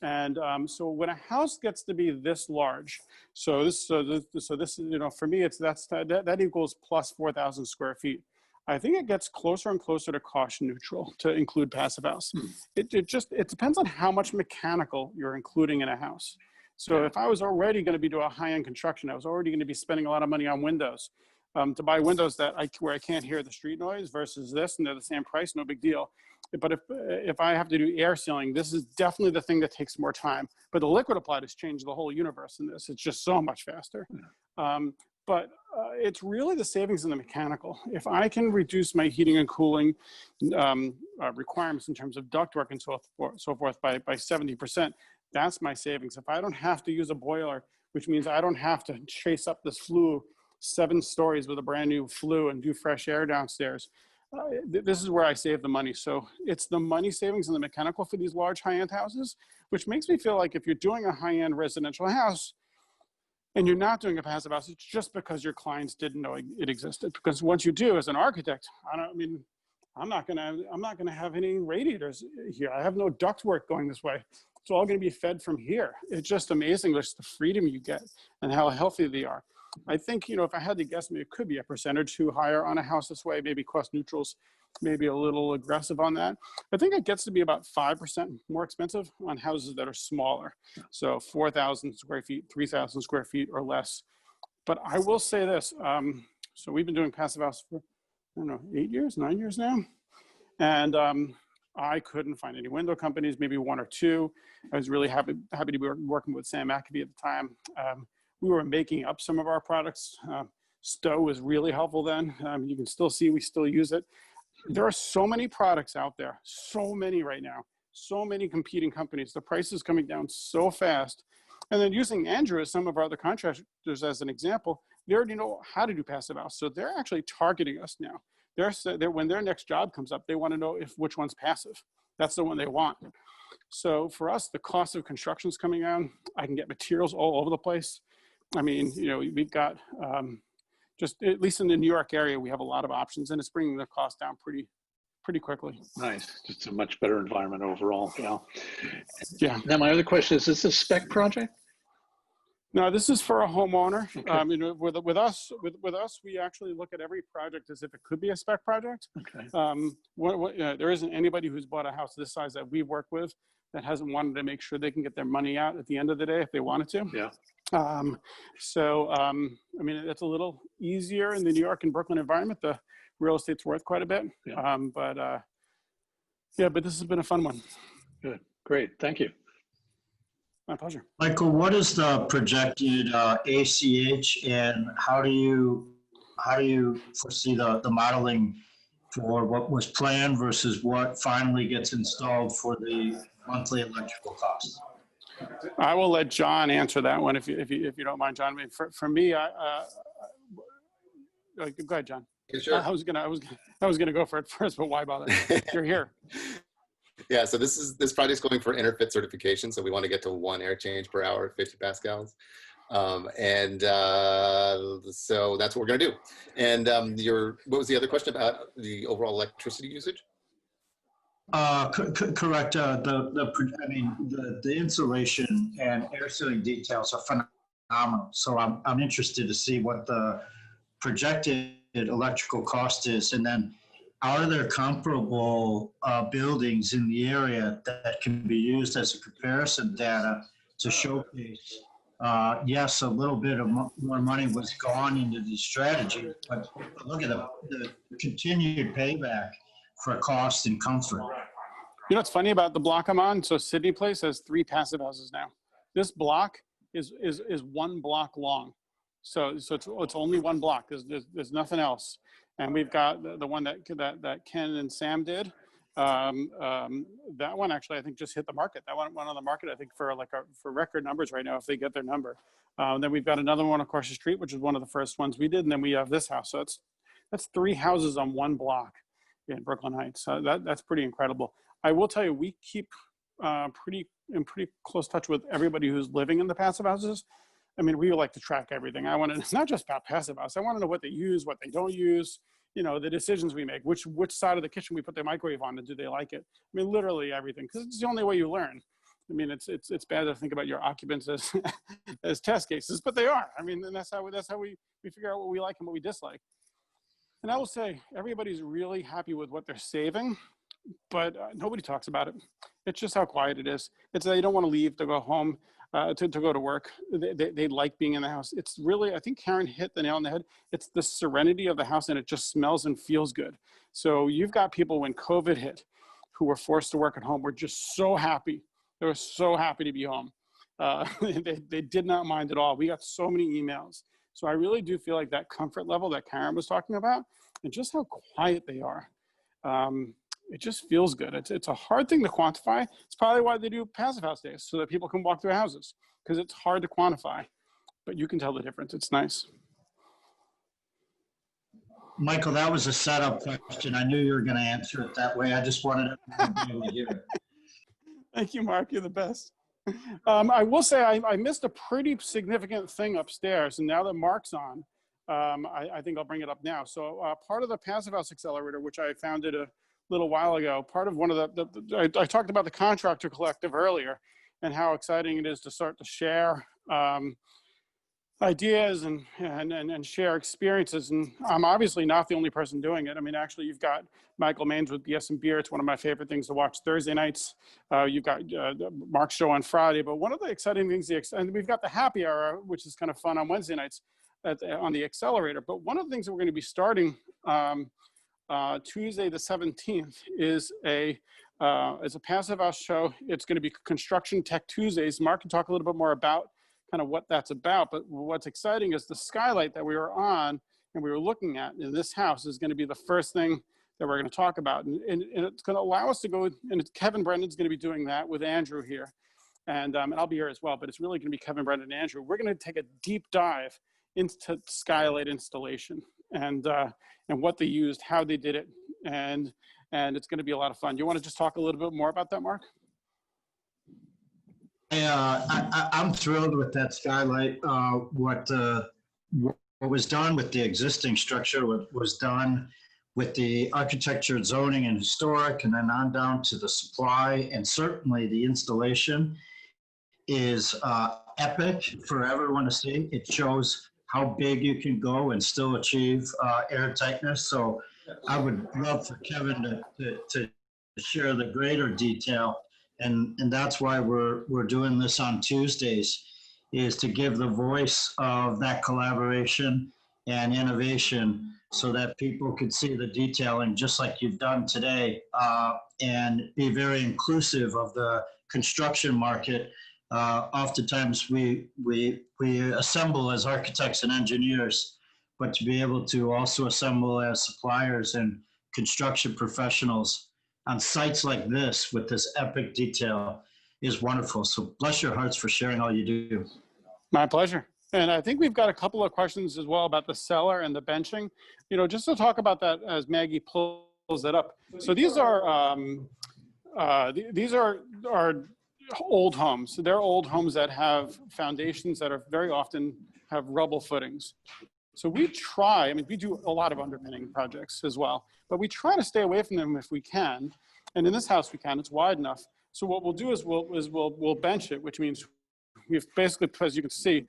And so when a house gets to be this large, so this you know, for me, that equals plus 4,000 square feet. I think it gets closer and closer to cost neutral to include Passive House. It depends on how much mechanical you're including in a house. So if I was already going to be doing a high-end construction, I was already going to be spending a lot of money on windows. To buy windows where I can't hear the street noise versus this, and they're the same price, no big deal. But if I have to do air sealing, this is definitely the thing that takes more time. But the liquid applied has changed the whole universe in this. It's just so much faster. But it's really the savings in the mechanical. If I can reduce my heating and cooling requirements in terms of ductwork and so forth by 70%, that's my savings. If I don't have to use a boiler, which means I don't have to chase up this flue 7 stories with a brand new flue and do fresh air downstairs, this is where I save the money. So it's the money savings in the mechanical for these large high-end houses, which makes me feel like if you're doing a high-end residential house and you're not doing a Passive House, it's just because your clients didn't know it existed. Because once you do, as an architect, I'm not gonna have any radiators here. I have no ductwork going this way. It's all gonna be fed from here. It's just amazing just the freedom you get and how healthy they are. I think, you know, if I had to guess, maybe it could be a % or 2 higher on a house this way, maybe cost neutrals, maybe a little aggressive on that. I think it gets to be about 5% more expensive on houses that are smaller. So 4,000 square feet, 3,000 square feet or less. But I will say this, so we've been doing Passive House for, I don't know, 9 years now. And I couldn't find any window companies, maybe 1 or 2. I was really happy to be working with Sam McAfee at the time. We were making up some of our products. Stowe was really helpful then. You can still see we still use it. There are so many products out there, so many right now, so many competing companies. The price is coming down so fast. And then using Andrew as some of our other contractors as an example, they already know how to do Passive House. So they're actually targeting us now. When their next job comes up, they want to know which one's passive. That's the one they want. So for us, the cost of construction is coming down. I can get materials all over the place. I mean, you know, we've got, just at least in the New York area, we have a lot of options, and it's bringing the cost down pretty quickly. Nice. It's a much better environment overall. Yeah. Yeah. Now, my other question is this a spec project? No, this is for a homeowner. Okay. You know, with us, we actually look at every project as if it could be a spec project. Okay. There isn't anybody who's bought a house this size that we work with that hasn't wanted to make sure they can get their money out at the end of the day if they wanted to. Yeah. I mean, it's a little easier in the New York and Brooklyn environment. The real estate's worth quite a bit. Yeah. But this has been a fun one. Good. Great. Thank you. My pleasure. Michael, what is the projected ACH, and how do you foresee the modeling for what was planned versus what finally gets installed for the monthly electrical costs? I will let John answer that one if you don't mind, John. I mean, for me, go ahead, John. Yeah, sure. I was gonna go for it first, but why bother? You're here. Yeah, so this project's going for interfit certification. So we want to get to 1 air change per hour at 50 pascals. So that's what we're going to do. And what was the other question about the overall electricity usage? Correct. The insulation and air sealing details are phenomenal. So I'm interested to see what the projected electrical cost is, and then are there comparable buildings in the area that can be used as a comparison data to showcase? Yes, a little bit of more money was gone into these strategies, but look at the continued payback for cost and comfort. You know what's funny about the block I'm on? So Sidney Place has 3 passive houses now. This block is 1 block long. So it's only 1 block. There's nothing else. And we've got the one that Ken and Sam did. That one actually I think just hit the market. That one went on the market I think for record numbers right now if they get their number. Then we've got another one across the street, which is one of the first ones we did, and then we have this house. So that's 3 houses on 1 block in Brooklyn Heights. So that's pretty incredible. I will tell you, we keep pretty close touch with everybody who's living in the passive houses. I mean, we like to track everything. I want to, it's not just about passive house. I want to know what they use, what they don't use, you know, the decisions we make, which side of the kitchen we put their microwave on, and do they like it? I mean, literally everything, because it's the only way you learn. I mean, it's bad to think about your occupants as as test cases, but they are. I mean, and that's how we figure out what we like and what we dislike. And I will say, everybody's really happy with what they're saving, but nobody talks about it. It's just how quiet it is. It's they don't want to leave to go home, to go to work. They like being in the house. It's really, I think Karen hit the nail on the head. It's the serenity of the house, and it just smells and feels good. So you've got people when COVID hit who were forced to work at home, were just so happy. They were so happy to be home. They did not mind at all. We got so many emails. So I really do feel like that comfort level that Karen was talking about, and just how quiet they are. It just feels good. It's a hard thing to quantify. It's probably why they do passive house days, so that people can walk through houses, because it's hard to quantify, but you can tell the difference. It's nice. Michael, that was a setup question. I knew you were going to answer it that way. I just wanted to be able to hear it. Thank you, Mark. You're the best. I will say I missed a pretty significant thing upstairs, and now that Mark's on, I think I'll bring it up now. So part of the Passive House Accelerator, which I founded a little while ago, part of one of I talked about the Contractor Collective earlier, and how exciting it is to start to share ideas and share experiences. And I'm obviously not the only person doing it. I mean, actually, you've got Michael Maines with BS and Beer. It's one of my favorite things to watch Thursday nights. You've got Mark's show on Friday. But one of the exciting things, and we've got the happy hour, which is kind of fun on Wednesday nights on the Accelerator. But one of the things that we're going to be starting Tuesday the 17th is a Passive House show. It's going to be Construction Tech Tuesdays. Mark can talk a little bit more about kind of what that's about, but what's exciting is the skylight that we were on and we were looking at in this house is going to be the first thing that we're going to talk about, and it's going to allow us to go, and Kevin Brendan's going to be doing that with Andrew here, and I'll be here as well, but it's really going to be Kevin Brendan and Andrew. We're going to take a deep dive into skylight installation and what they used, how they did it, and it's going to be a lot of fun. You want to just talk a little bit more about that, Mark? I'm thrilled with that skylight. What was done with the existing structure was done with the architecture, zoning, and historic, and then on down to the supply, and certainly the installation is epic for everyone to see. It shows how big you can go and still achieve air tightness. So I would love for Kevin to share the greater detail. And that's why we're doing this on Tuesdays, is to give the voice of that collaboration and innovation so that people could see the detailing just like you've done today, and be very inclusive of the construction market. Oftentimes we assemble as architects and engineers, but to be able to also assemble as suppliers and construction professionals on sites like this with this epic detail is wonderful. So bless your hearts for sharing all you do. My pleasure. And I think we've got a couple of questions as well about the cellar and the benching. You know, just to talk about that as Maggie pulls that up. So these are old homes. So they're old homes that have foundations that are very often have rubble footings. So we try, I mean, we do a lot of underpinning projects as well, but we try to stay away from them if we can. And in this house we can, it's wide enough. So what we'll do is we'll bench it, which means we've basically, as you can see,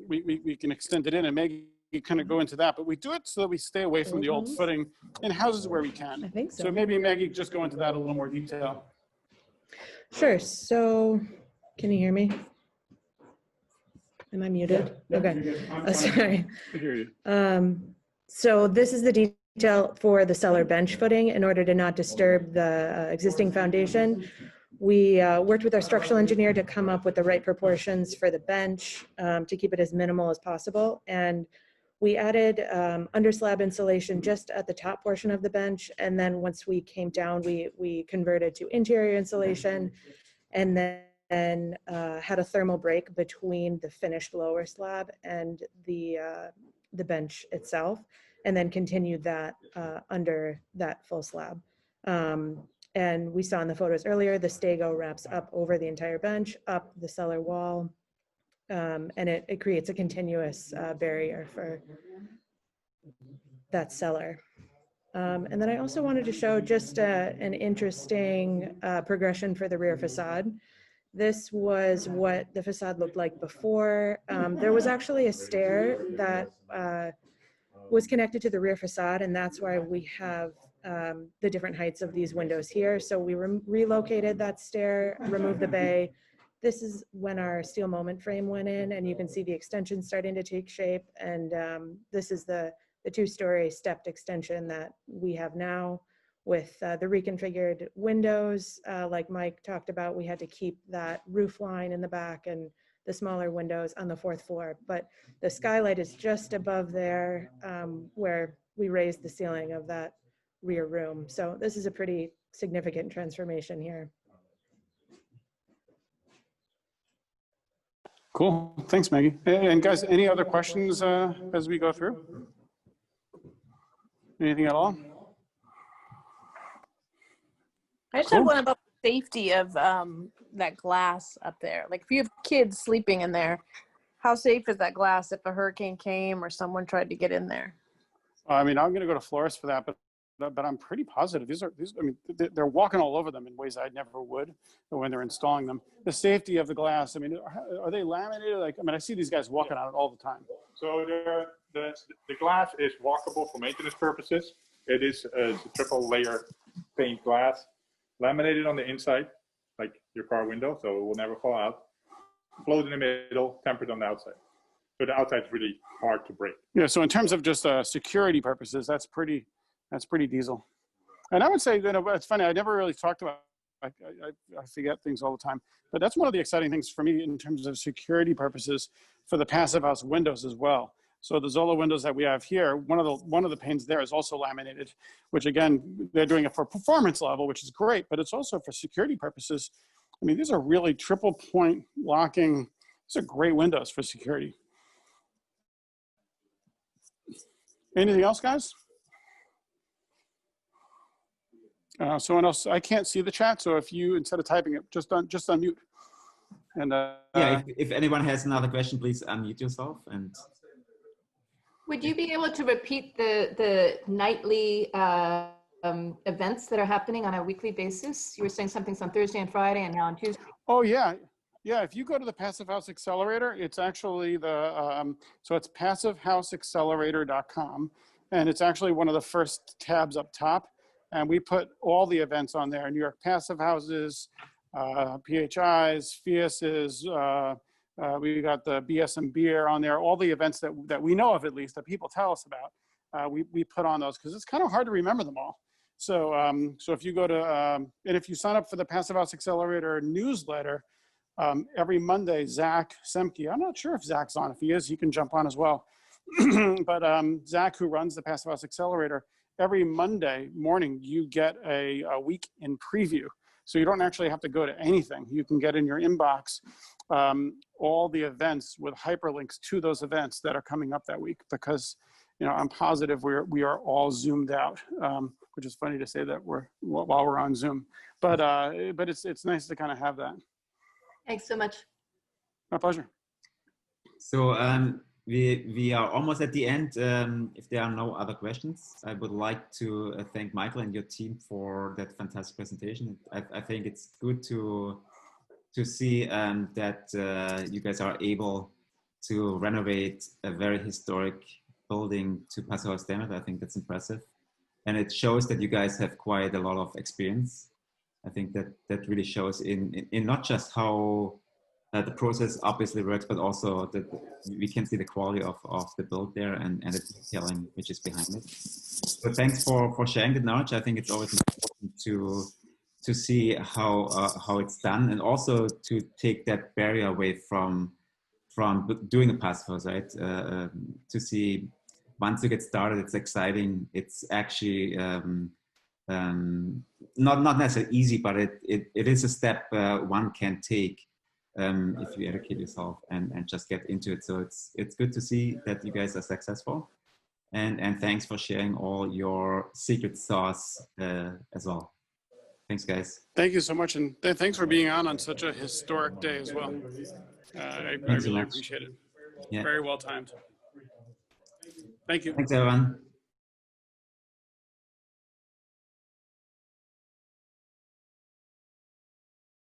we can extend it in and maybe kind of go into that, but we do it so that we stay away from the old footing in houses where we can. I think so. So maybe Maggie, just go into that a little more detail. Sure. So can you hear me? Am I muted? Yeah, Okay. you're good. I'm fine. Sorry. I hear you. So this is the detail for the cellar bench footing in order to not disturb the existing foundation. We worked with our structural engineer to come up with the right proportions for the bench to keep it as minimal as possible. And we added under slab insulation just at the top portion of the bench. And then once we came down, we converted to interior insulation and then had a thermal break between the finished lower slab and the bench itself, and then continued that under that full slab. And we saw in the photos earlier, the stego wraps up over the entire bench, up the cellar wall, and it creates a continuous barrier for that cellar. And then I also wanted to show just an interesting progression for the rear facade. This was what the facade looked like before. There was actually a stair that was connected to the rear facade, and that's why we have the different heights of these windows here. So we relocated that stair, removed the bay. This is when our steel moment frame went in, and you can see the extension starting to take shape. And this is the two-story stepped extension that we have now with the reconfigured windows. Like Mike talked about, we had to keep that roof line in the back and the smaller windows on the fourth floor. But the skylight is just above there where we raised the ceiling of that rear room. So this is a pretty significant transformation here. Cool, thanks Maggie. And guys, any other questions as we go through? Anything at all? I just had one about the safety of that glass up there. Like if you have kids sleeping in there, how safe is that glass if a hurricane came or someone tried to get in there? I mean, I'm going to go to Flores for that, but I'm pretty positive. These, I mean, they're walking all over them in ways I never would when they're installing them. The safety of the glass, I mean, are they laminated? Like, I mean, I see these guys walking on it all the time. So the glass is walkable for maintenance purposes. It is a triple layer paint glass, laminated on the inside, like your car window, so it will never fall out. Float in the middle, tempered on the outside. So the outside is really hard to break. Yeah, so in terms of just security purposes, that's pretty diesel. And I would say, you know, it's funny, I never really talked about, I forget things all the time, but that's one of the exciting things for me in terms of security purposes for the passive house windows as well. So the Zola windows that we have here, one of the panes there is also laminated, which again, they're doing it for performance level, which is great, but it's also for security purposes. I mean, these are really triple point locking. These are great windows for security. Anything else, guys? Someone else, I can't see the chat, so if you, instead of typing it, just unmute. And yeah, if anyone has another question, please unmute yourself. And would you be able to repeat the nightly events that are happening on a weekly basis? You were saying something's on Thursday and Friday and now on Tuesday. Oh yeah. Yeah, if you go to the Passive House Accelerator, it's actually so it's passivehouseaccelerator.com, and it's actually one of the first tabs up top. And we put all the events on there: New York Passive Houses, PHIs, FIASs. We got the BS and Beer on there. All the events that we know of, at least that people tell us about, we put on those because it's kind of hard to remember them all. So so if you go to and if you sign up for the Passive House Accelerator newsletter. Every Monday, Zach Semke, I'm not sure if Zach's on. If he is, he can jump on as well. But Zach, who runs the Passive House Accelerator, every Monday morning, you get a week in preview. So you don't actually have to go to anything. You can get in your inbox all the events with hyperlinks to those events that are coming up that week, because you know, I'm positive we are all zoomed out, which is funny to say that while we're on Zoom. But it's nice to kind of have that. Thanks so much. My pleasure. So we are almost at the end. If there are no other questions, I would like to thank Michael and your team for that fantastic presentation. I think it's good to see that you guys are able to renovate a very historic building to Passauer standard. I think that's impressive. And it shows that you guys have quite a lot of experience. I think that really shows in not just how the process obviously works, but also that we can see the quality of the build there and the detailing which is behind it. So thanks for sharing the knowledge. I think it's always important to see how it's done, and also to take that barrier away from doing a Passivhaus, right? To see once you get started, it's exciting. It's actually not necessarily easy, but it is a step one can take if you educate yourself and just get into it. So it's good to see that you guys are successful, and thanks for sharing all your secret sauce as well. Thanks, guys. Thank you so much, and thanks for being on such a historic day as well. I really appreciate it. Yeah. Very well timed. Thank you. Thanks, everyone.